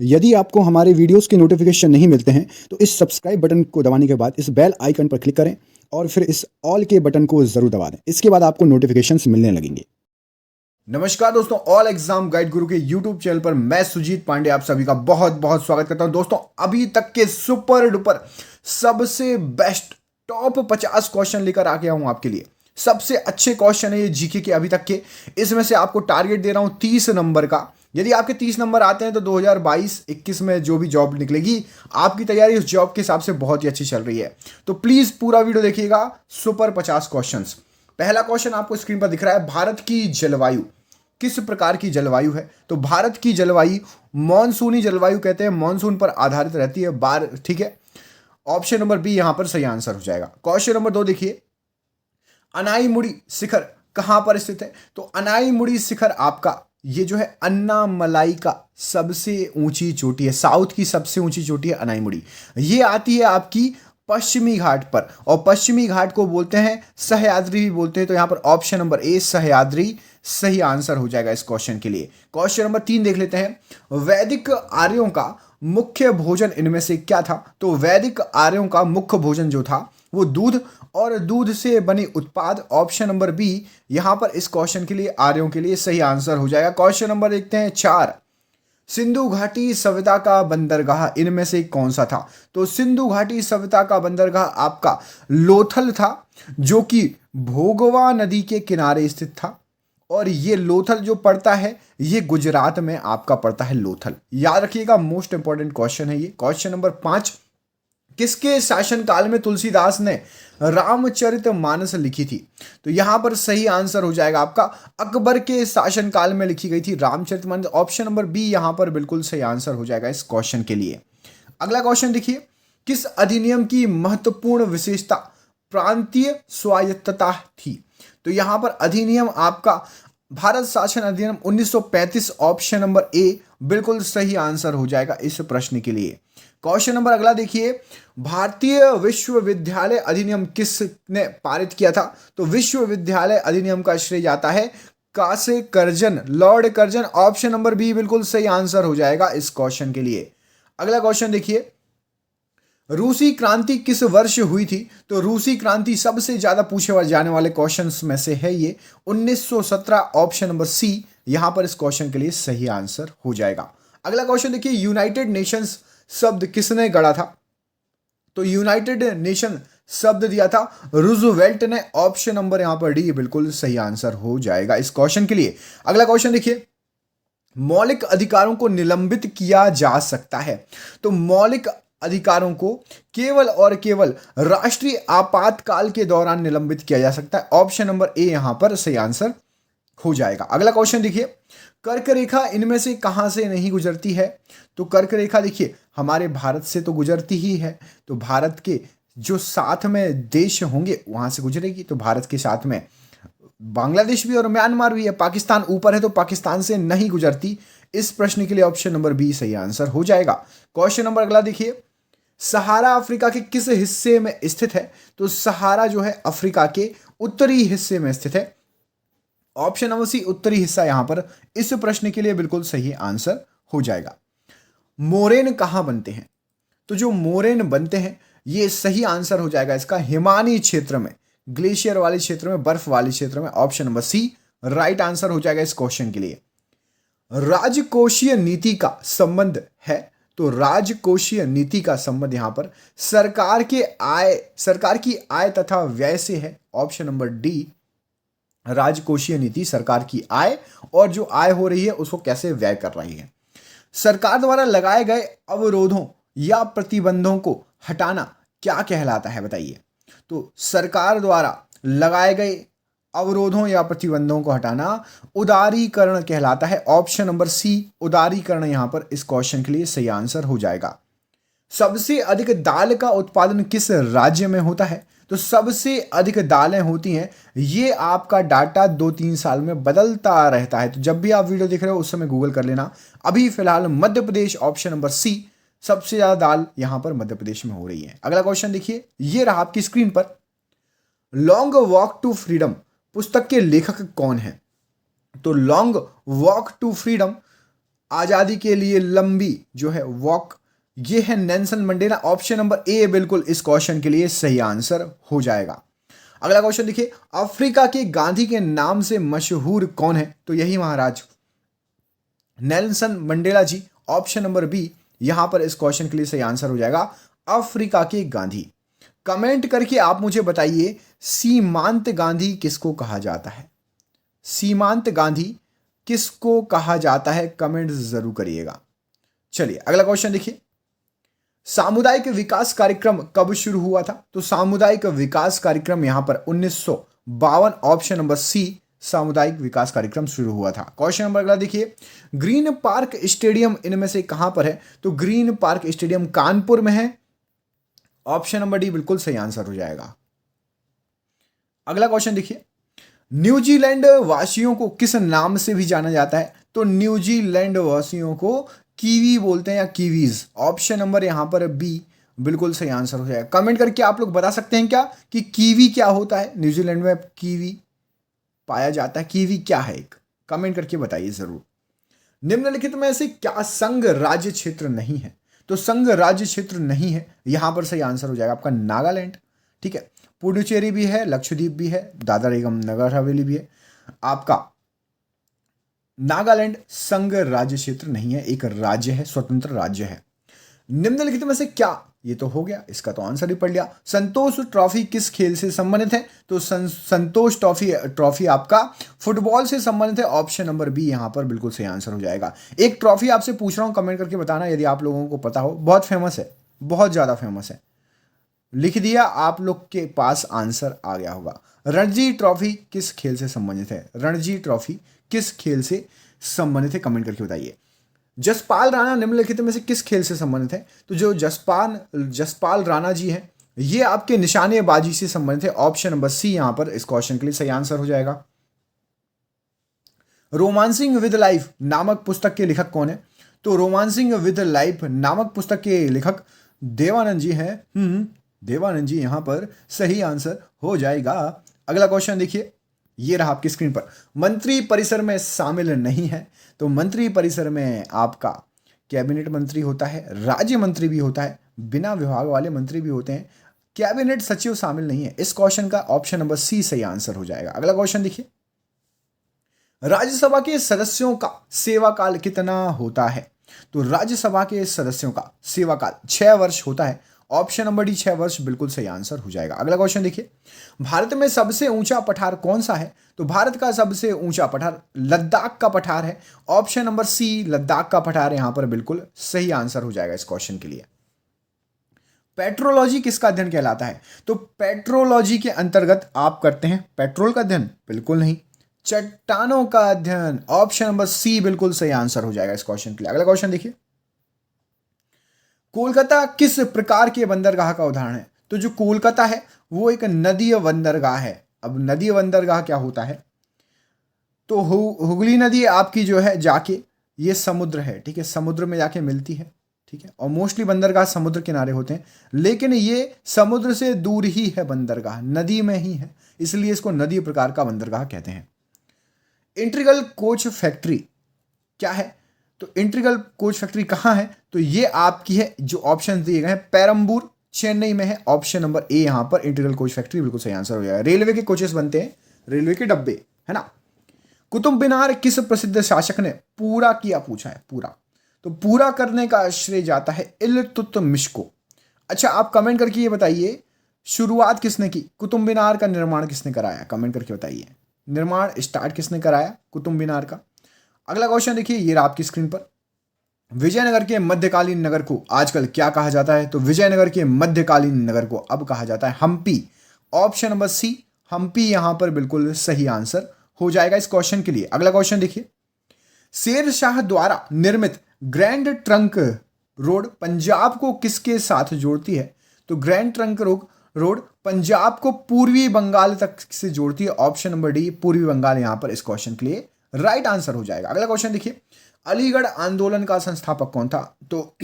यदि आपको हमारे वीडियोस के नोटिफिकेशन नहीं मिलते हैं तो इस सब्सक्राइब बटन को दबाने के बाद इस बेल आइकन पर क्लिक करें और फिर इस ऑल के बटन को ज़रूर दबा दें। इसके बाद आपको नोटिफिकेशंस मिलने लगेंगे। नमस्कार दोस्तों, ऑल एग्जाम गाइड गुरु के यूट्यूब चैनल पर मैं सुजीत पांडे आप सभी का बहुत बहुत स्वागत करता हूं। दोस्तों, अभी तक के सुपर डुपर सबसे बेस्ट टॉप 50 क्वेश्चन लेकर आ गया हूं आपके लिए। सबसे अच्छे क्वेश्चन है ये जीके के अभी तक के। इसमें से आपको टारगेट दे रहा हूं 30 नंबर का। यदि आपके 30 नंबर आते हैं तो 2022-21 में जो भी जॉब निकलेगी, आपकी तैयारी उस जॉब के हिसाब से बहुत ही अच्छी चल रही है। तो प्लीज पूरा वीडियो देखिएगा। Super 50 questions. पहला क्वेश्चन आपको स्क्रीन पर दिख रहा है, भारत की जलवायु किस प्रकार की जलवायु है? तो भारत की जलवायु मॉनसूनी जलवायु कहते हैं, मॉनसून पर आधारित रहती है बार। ठीक है, ऑप्शन नंबर बी यहां पर सही आंसर हो जाएगा। क्वेश्चन नंबर 2 देखिए, अनाईमुड़ी शिखर कहां पर स्थित है? तो अनाईमुड़ी शिखर आपका ये जो है अन्नामलाई का सबसे ऊंची चोटी है। साउथ की सबसे ऊंची चोटी है अनाईमुड़ी। ये आती है आपकी पश्चिमी घाट पर, और पश्चिमी घाट को बोलते हैं सह्याद्री भी बोलते हैं। तो यहां पर ऑप्शन नंबर ए सह्याद्री सही आंसर हो जाएगा इस क्वेश्चन के लिए। क्वेश्चन नंबर 3 देख लेते हैं, वैदिक आर्यों का मुख्य भोजन इनमें से क्या था? तो वैदिक आर्यों का मुख्य भोजन जो था वो दूध और दूध से बने उत्पाद। ऑप्शन नंबर बी यहां पर इस क्वेश्चन के लिए आर्यों के लिए सही आंसर हो जाएगा। क्वेश्चन नंबर देखते हैं 4, सिंधु घाटी सभ्यता का बंदरगाह इनमें से कौन सा था? तो सिंधु घाटी सभ्यता का बंदरगाह आपका लोथल था, जो कि भोगवा नदी के किनारे स्थित था। और ये लोथल जो पड़ता है ये गुजरात में आपका पड़ता है लोथल। याद रखिएगा, मोस्ट इंपॉर्टेंट क्वेश्चन है ये। क्वेश्चन नंबर 5, किसके शासनकाल में तुलसीदास ने रामचरितमानस लिखी थी? तो यहां पर सही आंसर हो जाएगा आपका अकबर के शासनकाल में लिखी गई थी रामचरितमानस। ऑप्शन नंबर बी यहां पर बिल्कुल सही आंसर हो जाएगा इस क्वेश्चन के लिए। अगला क्वेश्चन देखिए, किस अधिनियम की महत्वपूर्ण विशेषता प्रांतीय स्वायत्तता थी? तो यहां पर अधिनियम आपका भारत शासन अधिनियम 1935। ऑप्शन नंबर ए बिल्कुल सही आंसर हो जाएगा इस प्रश्न के लिए। क्वेश्चन नंबर अगला देखिए, भारतीय विश्वविद्यालय अधिनियम किसने पारित किया था? तो विश्वविद्यालय अधिनियम का श्रेय जाता है कासे Curzon, lord Curzon. Option number B बिल्कुल सही आंसर हो जाएगा इस क्वेश्चन के लिए। अगला क्वेश्चन देखिए, रूसी क्रांति किस वर्ष हुई थी? तो रूसी क्रांति सबसे ज्यादा पूछे जाने वाले क्वेश्चंस में से है ये 1917। ऑप्शन नंबर सी यहां पर इस क्वेश्चन के लिए सही आंसर हो जाएगा। अगला क्वेश्चन देखिए, यूनाइटेड नेशंस शब्द किसने गढ़ा था? तो यूनाइटेड नेशन शब्द दिया था रूजवेल्ट ने। ऑप्शन नंबर यहां पर डी बिल्कुल सही आंसर हो जाएगा इस क्वेश्चन के लिए। अगला क्वेश्चन देखिए, मौलिक अधिकारों को निलंबित किया जा सकता है। तो मौलिक अधिकारों को केवल और केवल राष्ट्रीय आपातकाल के दौरान निलंबित किया जा सकता है। ऑप्शन नंबर ए यहां पर सही आंसर हो जाएगा। अगला क्वेश्चन देखिए, कर्क रेखा इनमें से कहां से नहीं गुजरती है? तो कर्क रेखा देखिए हमारे भारत से तो गुजरती ही है। तो भारत के जो साथ में देश होंगे वहां से गुजरेगी। तो भारत के साथ में बांग्लादेश भी और म्यांमार भी है। पाकिस्तान ऊपर है तो पाकिस्तान से नहीं गुजरती। इस प्रश्न के लिए ऑप्शन नंबर बी सही आंसर हो जाएगा। क्वेश्चन नंबर अगला देखिए, सहारा अफ्रीका के किस हिस्से में स्थित है? तो सहारा जो है अफ्रीका के उत्तरी हिस्से में स्थित है। ऑप्शन नंबर सी उत्तरी हिस्सा यहां पर इस प्रश्न के लिए बिल्कुल सही आंसर हो जाएगा। मोरेन कहां बनते हैं? तो जो मोरेन बनते हैं ये सही आंसर हो जाएगा इसका हिमानी क्षेत्र में, ग्लेशियर वाले क्षेत्र में, बर्फ वाले क्षेत्र में। Option number C right answer हो जाएगा इस क्वेश्चन के लिए। राजकोषीय नीति का संबंध है? तो राजकोषीय नीति का संबंध यहां पर सरकार की आय तथा व्यय से है। ऑप्शन नंबर डी राजकोषीय नीति सरकार की आय और जो आय हो रही है उसको कैसे व्यय कर रही है। सरकार द्वारा लगाए गए अवरोधों या प्रतिबंधों को हटाना क्या कहलाता है बताइए? तो सरकार द्वारा लगाए गए अवरोधों या प्रतिबंधों को हटाना उदारीकरण कहलाता है। ऑप्शन नंबर सी उदारीकरण यहां पर इस क्वेश्चन के लिए सही आंसर हो जाएगा। सबसे अधिक दाल का उत्पादन किस राज्य में होता है? तो सबसे अधिक दालें होती हैं, ये आपका डाटा 2-3 साल में बदलता रहता है। तो जब भी आप वीडियो देख रहे हो उस समय गूगल कर लेना। अभी फिलहाल मध्य प्रदेश, ऑप्शन नंबर सी सबसे ज्यादा दाल यहां पर मध्य प्रदेश में हो रही है। अगला क्वेश्चन देखिए, ये रहा आपकी स्क्रीन पर, लॉन्ग वॉक टू फ्रीडम पुस्तक के लेखक कौन है? तो लॉन्ग वॉक टू फ्रीडम आजादी के लिए लंबी जो है वॉक, ये है Nelson Mandela. Option number A बिल्कुल इस क्वेश्चन के लिए सही आंसर हो जाएगा। अगला क्वेश्चन देखिए, अफ्रीका के गांधी के नाम से मशहूर कौन है? तो यही महाराज नेल्सन मंडेला जी। ऑप्शन नंबर बी यहां पर इस क्वेश्चन के लिए सही आंसर हो जाएगा, अफ्रीका के गांधी। कमेंट करके आप मुझे बताइए सीमांत गांधी किसको कहा जाता है? सीमांत गांधी किसको कहा जाता है? कमेंट जरूर करिएगा। चलिए अगला क्वेश्चन देखिए, सामुदायिक विकास कार्यक्रम कब शुरू हुआ था? तो सामुदायिक विकास कार्यक्रम यहां पर 1952, ऑप्शन नंबर सी सामुदायिक विकास कार्यक्रम शुरू हुआ था। क्वेश्चन नंबर अगला देखिए, ग्रीन पार्क स्टेडियम इनमें से कहां पर है? तो ग्रीन पार्क स्टेडियम कानपुर में है। ऑप्शन नंबर डी बिल्कुल सही आंसर हो जाएगा। अगला क्वेश्चन देखिए, न्यूजीलैंड वासियों को किस नाम से भी जाना जाता है? तो न्यूजीलैंड वासियों को कीवी बोलते हैं या कीवीज। ऑप्शन नंबर यहां पर बी बिल्कुल सही आंसर हो जाएगा। कमेंट करके आप लोग बता सकते हैं क्या कि कीवी क्या होता है? न्यूजीलैंड में कीवी पाया जाता है, कीवी क्या है एक? कमेंट करके बताइए जरूर। निम्नलिखित में से क्या संघ राज्य क्षेत्र नहीं है? तो संघ राज्य क्षेत्र नहीं है, यहां पर सही आंसर हो जाएगा आपका नागालैंड। ठीक है, पुडुचेरी भी है, लक्षद्वीप भी है, दादर एवं नगर हवेली भी है। आपका नागालैंड संघ राज्य क्षेत्र नहीं है, एक राज्य है, स्वतंत्र राज्य है। निम्नलिखित में से क्या, ये तो हो गया, इसका तो आंसर ही पढ़ लिया। संतोष ट्रॉफी किस खेल से संबंधित है? तो संतोष ट्रॉफी आपका फुटबॉल से संबंधित है। ऑप्शन नंबर बी यहां पर बिल्कुल सही आंसर हो जाएगा। एक ट्रॉफी आपसे पूछ रहा हूं, कमेंट करके बताना यदि आप लोगों को पता हो। बहुत फेमस है, बहुत ज्यादा फेमस है। लिख दिया, आप लोग के पास आंसर आ गया होगा। रणजी ट्रॉफी किस खेल से संबंधित है? रणजी ट्रॉफी किस खेल से संबंधित है? कमेंट करके बताइए। जसपाल राणा निम्नलिखित में से किस खेल से संबंधित है? तो जो जसपाल राणा जी हैं, ये आपके निशानेबाजी से संबंधित है। ऑप्शन नंबर सी यहां पर इस क्वेश्चन के लिए सही आंसर हो जाएगा। रोमांसिंग विद लाइफ नामक पुस्तक के लेखक कौन है? तो रोमांसिंग विद लाइफ नामक पुस्तक के लेखक देवानंद जी हैं। देवानंद जी यहां पर सही आंसर हो जाएगा। अगला क्वेश्चन देखिए, ये रहा आपकी स्क्रीन पर। मंत्री परिसर में शामिल नहीं है, तो मंत्री परिसर में आपका कैबिनेट मंत्री होता है, राज्य मंत्री भी होता है, बिना विभाग वाले मंत्री भी होते हैं, कैबिनेट सचिव शामिल नहीं है। इस क्वेश्चन का ऑप्शन नंबर सी सही आंसर हो जाएगा। अगला क्वेश्चन देखिए, राज्यसभा के सदस्यों का सेवा काल कितना होता है? तो राज्यसभा के सदस्यों का सेवा काल 6 वर्ष होता है। ऑप्शन नंबर डी 6 वर्ष बिल्कुल सही आंसर हो जाएगा। अगला क्वेश्चन देखिए, भारत में सबसे ऊंचा पठार कौन सा है? तो भारत का सबसे ऊंचा पठार लद्दाख का पठार है। ऑप्शन नंबर सी लद्दाख का पठार यहां पर बिल्कुल सही आंसर हो जाएगा इस क्वेश्चन के लिए। पेट्रोलॉजी किसका अध्ययन कहलाता है? तो पेट्रोलॉजी के अंतर्गत आप करते हैं पेट्रोल का अध्ययन? बिल्कुल नहीं, चट्टानों का अध्ययन। ऑप्शन नंबर सी बिल्कुल सही आंसर हो जाएगा इस क्वेश्चन के लिए। अगला क्वेश्चन देखिए, कोलकाता किस प्रकार के बंदरगाह का उदाहरण है? तो जो कोलकाता है वो एक नदीय बंदरगाह है। अब नदीय बंदरगाह क्या होता है? तो हुगली नदी आपकी जो है जाके ये समुद्र है, ठीक है, समुद्र में जाके मिलती है, ठीक है, और मोस्टली बंदरगाह समुद्र किनारे होते हैं, लेकिन ये समुद्र से दूर ही है बंदरगाह, नदी में ही है, इसलिए इसको नदी प्रकार का बंदरगाह कहते हैं। इंटीग्रल कोच फैक्ट्री क्या है? तो इंटीग्रल कोच फैक्ट्री कहाँ है? तो ये आपकी है, जो ऑप्शन दिए गए हैं, पेरम्बूर चेन्नई में है। ऑप्शन नंबर ए यहां पर इंटीग्रल कोच फैक्ट्री बिल्कुल सही आंसर हो जाएगा। रेलवे के कोचेस बनते हैं, रेलवे के डब्बे, है ना। कुतुब मीनार किस प्रसिद्ध शासक ने पूरा किया? पूछा है पूरा, तो पूरा करने का श्रेय जाता है इल्तुतमिश को। अच्छा, आप कमेंट करके ये बताइए, शुरुआत किसने की? कुतुब मीनार का निर्माण किसने कराया? कमेंट करके बताइए, निर्माण स्टार्ट किसने कराया कुतुब मीनार का? अगला क्वेश्चन देखिए, ये रहा आपकी स्क्रीन पर। विजयनगर के मध्यकालीन नगर को आजकल क्या कहा जाता है? तो विजयनगर के मध्यकालीन नगर को अब कहा जाता है Hampi. Option number C Hampi यहां पर बिल्कुल सही आंसर हो जाएगा इस क्वेश्चन के लिए। अगला क्वेश्चन देखिए, शेर शाह द्वारा निर्मित ग्रैंड ट्रंक रोड पंजाब को किसके साथ जोड़ती है? तो ग्रैंड ट्रंक रोड पंजाब को पूर्वी बंगाल तक से जोड़ती है। ऑप्शन नंबर डी पूर्वी बंगाल यहां पर इस क्वेश्चन के लिए राइट आंसर हो जाएगा। अगला क्वेश्चन देखिए, अलीगढ़ आंदोलन का संस्थापक कौन था? तो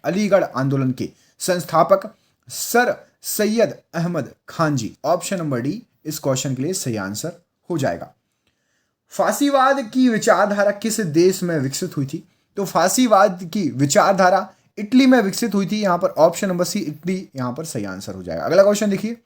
अलीगढ़ आंदोलन के संस्थापक सर सैयद अहमद खान जी। ऑप्शन नंबर डी इस क्वेश्चन के लिए सही आंसर हो जाएगा। फांसीवाद की विचारधारा किस देश में विकसित हुई थी? तो फासीवाद की विचारधारा इटली में विकसित हुई थी। यहां पर ऑप्शन नंबर सी इटली यहां पर सही आंसर हो जाएगा। अगला क्वेश्चन देखिए,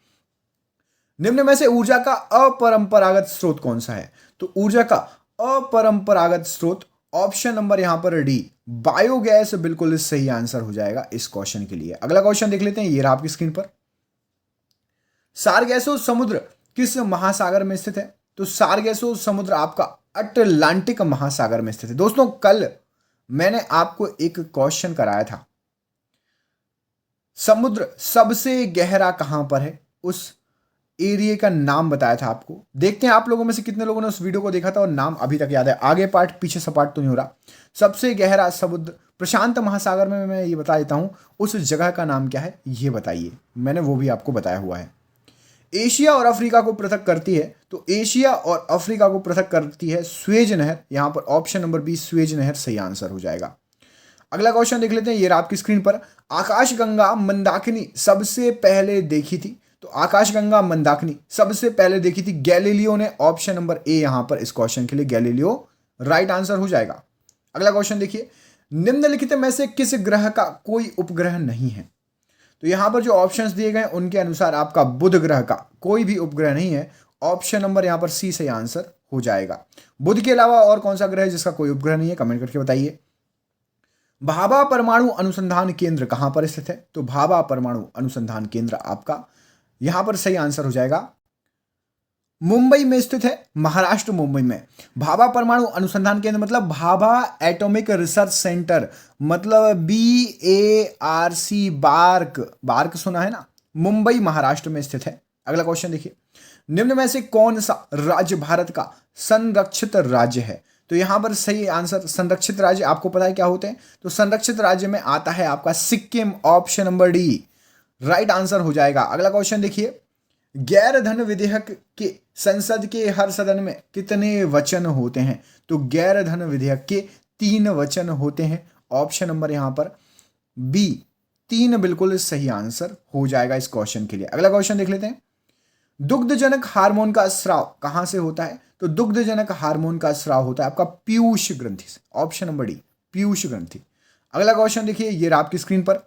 निम्न में से ऊर्जा का अपरंपरागत स्रोत कौन सा है? तो ऊर्जा का अपरंपरागत स्रोत ऑप्शन नंबर यहां पर डी बायोगैस बिल्कुल सही आंसर हो जाएगा इस क्वेश्चन के लिए। अगला क्वेश्चन देख लेते हैं, ये रहा आपकी स्क्रीन पर। सारगैसो समुद्र किस महासागर में स्थित है? तो सारगैसो समुद्र आपका अटलांटिक महासागर में स्थित है। दोस्तों कल मैंने आपको एक क्वेश्चन कराया था, समुद्र सबसे गहरा कहां पर है, उस एरिया का नाम बताया था आपको। देखते हैं आप लोगों में से कितने लोगों ने उस वीडियो को देखा था और नाम अभी तक याद है। आगे पार्ट पीछे सपाट तो नहीं हो रहा। सबसे गहरा समुद्र प्रशांत महासागर में मैं ये बता देता हूं, उस जगह का नाम क्या है ये बताइए, मैंने वो भी आपको बताया हुआ है। एशिया और अफ्रीका को पृथक करती है, तो एशिया और अफ्रीका को पृथक करती है स्वेज नहर। यहां पर ऑप्शन नंबर बी स्वेज नहर सही आंसर हो जाएगा। अगला क्वेश्चन देख लेते हैं, ये आपकी स्क्रीन पर। आकाशगंगा मंदाकिनी सबसे पहले देखी थी, तो आकाशगंगा मंदाकिनी सबसे पहले देखी थी गैलीलियो ने। ऑप्शन नंबर ए यहां पर इस क्वेश्चन के लिए गैलीलियो राइट आंसर हो जाएगा। अगला क्वेश्चन देखिए, निम्नलिखित में से किस ग्रह का कोई उपग्रह नहीं है? तो यहां पर जो ऑप्शंस दिए गए उनके अनुसार आपका बुध ग्रह का कोई भी उपग्रह नहीं है। ऑप्शन नंबर यहां पर सी सही आंसर हो जाएगा। बुध के अलावा और कौन सा ग्रह है जिसका कोई उपग्रह नहीं है, कमेंट करके बताइए। भाभा परमाणु अनुसंधान केंद्र कहां पर स्थित है? तो भाभा परमाणु अनुसंधान केंद्र आपका यहां पर सही आंसर हो जाएगा, मुंबई में स्थित है, महाराष्ट्र मुंबई में। भाभा परमाणु अनुसंधान केंद्र मतलब भाभा एटॉमिक रिसर्च सेंटर, मतलब BARC, बार्क सुना है ना, मुंबई महाराष्ट्र में स्थित है। अगला क्वेश्चन देखिए, निम्न में से कौन सा राज्य भारत का संरक्षित राज्य है? तो यहां पर सही आंसर संरक्षित राज्य आपको पता है क्या होते हैं? तो संरक्षित राज्य में आता है आपका Sikkim, option number D right answer हो जाएगा। अगला क्वेश्चन देखिए, गैर धन विधेयक के संसद के हर सदन में कितने वचन होते हैं? तो गैर धन विधेयक के 3 वचन होते हैं। ऑप्शन नंबर यहां पर बी 3 बिल्कुल सही आंसर हो जाएगा इस क्वेश्चन के लिए। अगला क्वेश्चन देख लेते हैं, दुग्धजनक हार्मोन का स्राव कहां से होता है? तो दुग्धजनक हार्मोन का स्राव होता है आपका पीयूष ग्रंथि से। ऑप्शन नंबर डी पीयूष ग्रंथि। अगला क्वेश्चन देखिए, ये रहा आपकी स्क्रीन पर।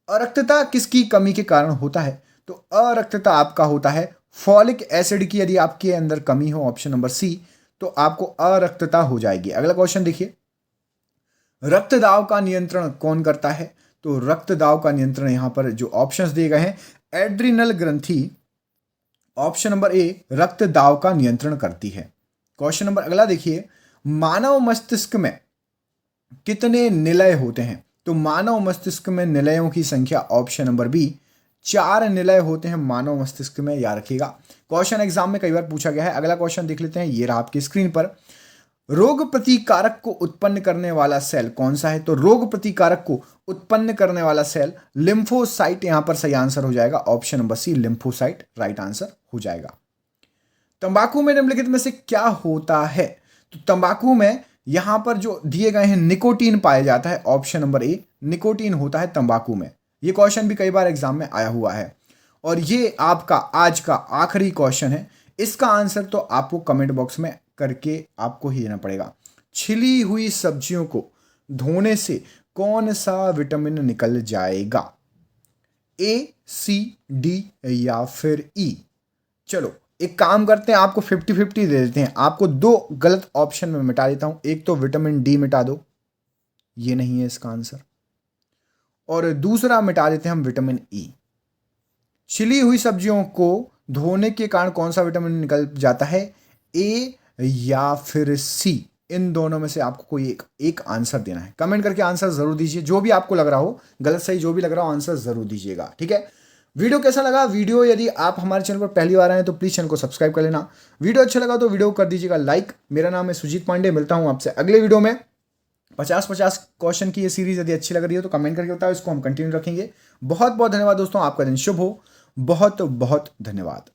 अरक्तता किसकी कमी के कारण होता है? तो अरक्तता आपका होता है फॉलिक एसिड की, यदि आपके अंदर कमी हो, ऑप्शन नंबर सी, तो आपको अरक्तता हो जाएगी। अगला क्वेश्चन देखिए, रक्त दाब का नियंत्रण कौन करता है? तो रक्त दाब का नियंत्रण यहां पर जो ऑप्शंस दिए गए हैं, एड्रिनल ग्रंथि ऑप्शन नंबर ए रक्त दाब का नियंत्रण करती है। क्वेश्चन नंबर अगला देखिए, मानव मस्तिष्क में कितने निलय होते हैं? तो मानव मस्तिष्क में निलयों की संख्या ऑप्शन नंबर बी 4 निलय होते हैं मानव मस्तिष्क में, याद रखिएगा। क्वेश्चन एग्जाम में कई बार पूछा गया है। अगला क्वेश्चन देख लेते हैं, ये रहा आपकी स्क्रीन पर। रोग प्रतिकारक को उत्पन्न करने वाला सेल कौन सा है? तो रोग प्रतिकारक को उत्पन्न करने वाला सेल लिम्फोसाइट यहां पर सही आंसर हो जाएगा। Option number C lymphocyte right answer हो जाएगा। तंबाकू में निम्नलिखित में से क्या होता है? तो तंबाकू में यहां पर जो दिए गए हैं निकोटीन पाया जाता है। ऑप्शन नंबर ए निकोटीन होता है तंबाकू में। ये क्वेश्चन भी कई बार एग्जाम में आया हुआ है और ये आपका आज का आखिरी क्वेश्चन है। इसका आंसर तो आपको कमेंट बॉक्स में करके आपको ही देना पड़ेगा। छिली हुई सब्जियों को धोने से कौन सा विटामिन निकल जाएगा? ए, सी, डी या फिर ई? चलो एक काम करते हैं, आपको 50-50 दे देते हैं। आपको 2 गलत ऑप्शन में मिटा देता हूं। एक तो विटामिन डी मिटा दो, ये नहीं है इसका आंसर, और दूसरा मिटा देते हैं हम विटामिन ई। छिली हुई सब्जियों को धोने के कारण कौन सा विटामिन निकल जाता है? ए या फिर सी? इन दोनों में से आपको कोई एक आंसर देना है। कमेंट करके आंसर जरूर दीजिए, जो भी आपको लग रहा हो, गलत सही जो भी लग रहा हो आंसर जरूर दीजिएगा, ठीक है। वीडियो कैसा लगा? वीडियो यदि आप हमारे चैनल पर पहली बार आए तो प्लीज चैनल को सब्सक्राइब कर लेना। वीडियो अच्छा लगा तो वीडियो कर दीजिएगा लाइक। मेरा नाम है सुजीत पांडे, मिलता हूं आपसे अगले वीडियो में। 50-50 क्वेश्चन की ये सीरीज यदि अच्छी लग रही है तो कमेंट करके बताओ, इसको हम कंटिन्यू रखेंगे। बहुत बहुत धन्यवाद दोस्तों, आपका दिन शुभ हो। बहुत बहुत धन्यवाद।